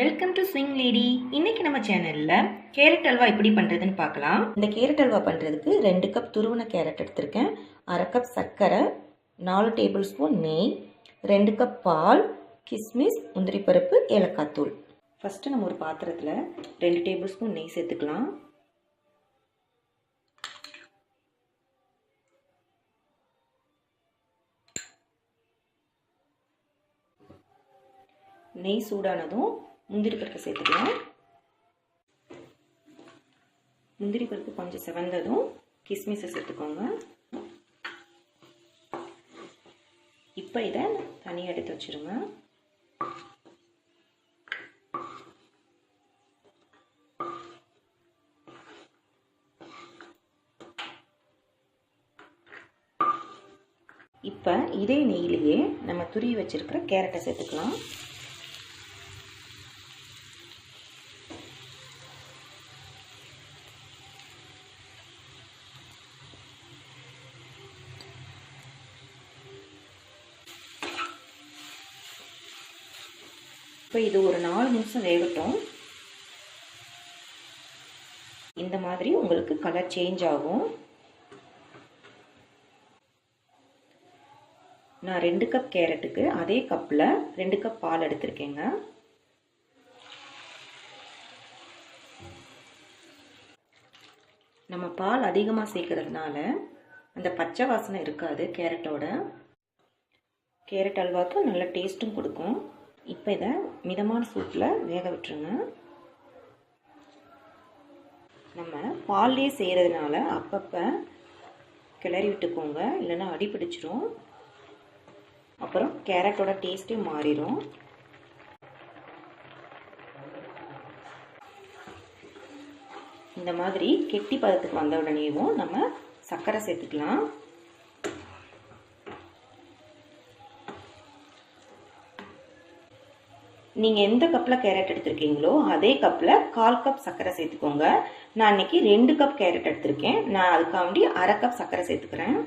Welcome to swing lady. இன்னைக்கு நம்ம சேனல்ல கேரட் அல்வா எப்படி பண்றதுன்னு பார்க்கலாம். இந்த கேரட் அல்வா பண்றதுக்கு 2 கப் துருவன கேரட் எடுத்திருக்கேன், 1/2 கப் சர்க்கரை, 4 டேபிள் ஸ்பூன் நெய், 2 கப் பால், கிஸ்மிஸ், முந்திரி பருப்பு, ஏலக்காய் தூள். ஃபர்ஸ்ட் நம்ம ஒரு பாத்திரத்துல 2 டேபிள் ஸ்பூன் நெய் சேர்த்துக்கலாம். நெய் சூடானதும் முந்திரி பருப்பு சேர்த்துக்கலாம். முந்திரி பருப்பு கொஞ்சம் செவந்ததும் கிஸ்மிஸை சேர்த்துக்கோங்க. இப்போ இதை தனியாக எடுத்து வச்சிருங்க. இப்போ இதே நெய்யிலேயே நம்ம துருவி வச்சிருக்கிற கேரட்டை சேர்த்துக்கலாம். இப்போ இது ஒரு 4 நிமிஷம் வேகட்டும். இந்த மாதிரி உங்களுக்கு கலர் சேஞ்ச் ஆகும். நான் 2 கப் கேரட்டுக்கு அதே கப்பில் 2 கப் பால் எடுத்திருக்கேங்க. நம்ம பால் அதிகமாக சேர்க்கறதுனால அந்த பச்சை வாசனை இருக்காது. கேரட் அல்வாவுக்கு நல்ல டேஸ்ட்டும் கொடுக்கும். இப்போ இதை மிதமான சூட்டில் வேக விட்டுருங்க. நம்ம பால்லே செய்கிறதுனால அப்பப்போ கிளறி விட்டுக்கோங்க, இல்லைன்னா அடி பிடிச்சிரும். அப்புறம் கேரட்டோட டேஸ்ட்டே மாறிடும். இந்த மாதிரி கெட்டி பதத்துக்கு வந்த உடனேவும் நம்ம சர்க்கரை சேர்த்துக்கலாம். நீங்கள் எந்த கப்பில் கேரட் எடுத்திருக்கீங்களோ அதே கப்பில் 1/4 கப் சர்க்கரை சேர்த்துக்கோங்க. நான் இன்னைக்கு 2 கப் கேரட் எடுத்திருக்கேன். நான் அதுக்காண்டி 1/2 கப் சர்க்கரை சேர்த்துக்கிறேன்.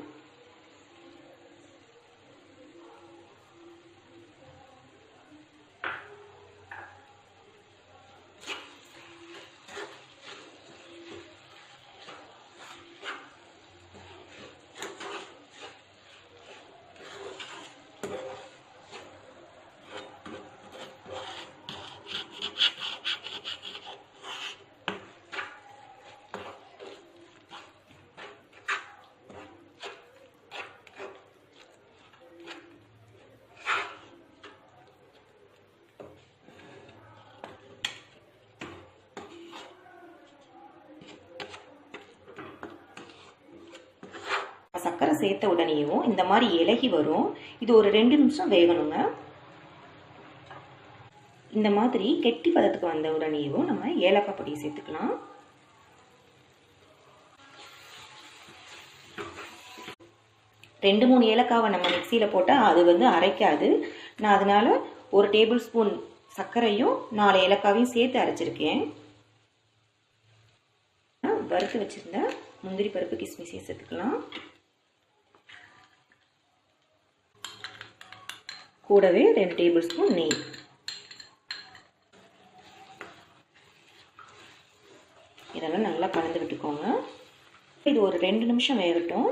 சர்க்கரை சேர்த்த உடனேயும் இந்த மாதிரி இலகி வரும். இது ஒரு 2 நிமிஷம் வேகணுங்க. இந்த மாதிரி கெட்டி பதத்துக்கு வந்த உடனேயும் நம்ம ஏலக்காய் பொடியை சேர்த்துக்கலாம். ரெண்டு 3 ஏலக்காவை நம்ம மிக்சியில் போட்டால் அது அரைக்காது. நான் அதனால 1 டேபிள் ஸ்பூன் சர்க்கரையும் 4 ஏலக்காவையும் சேர்த்து அரைச்சிருக்கேன். வறுத்து வச்சிருந்த முந்திரி பருப்பு கிஸ்மிஸையும் சேர்த்துக்கலாம். கூடவே 2 டேபிள் ஸ்பூன் நெய். இதெல்லாம் நல்லா கலந்து விட்டுக்கோங்க. இது ஒரு 2 நிமிஷம் வேகட்டும்.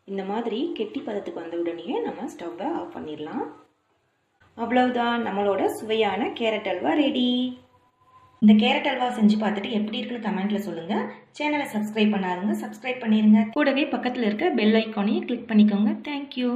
இந்த மாதிரி கெட்டி பதத்துக்கு வந்த உடனே நம்ம ஸ்டவ்வை ஆஃப் பண்ணிடலாம். அவ்வளவுதான், நம்மளோட சுவையான கேரட் அல்வா ரெடி. இந்த கேரட் அல்வா செஞ்சு பார்த்துட்டு எப்படி இருக்குன்னு கமெண்ட்ல சொல்லுங்க. சேனலை சப்ஸ்கிரைப் பண்ணாதுங்க, சப்ஸ்கிரைப் பண்ணிருங்க. கூடவே பக்கத்தில் இருக்க பெல் ஐக்கானையும் கிளிக் பண்ணிக்கோங்க. தேங்க்யூ.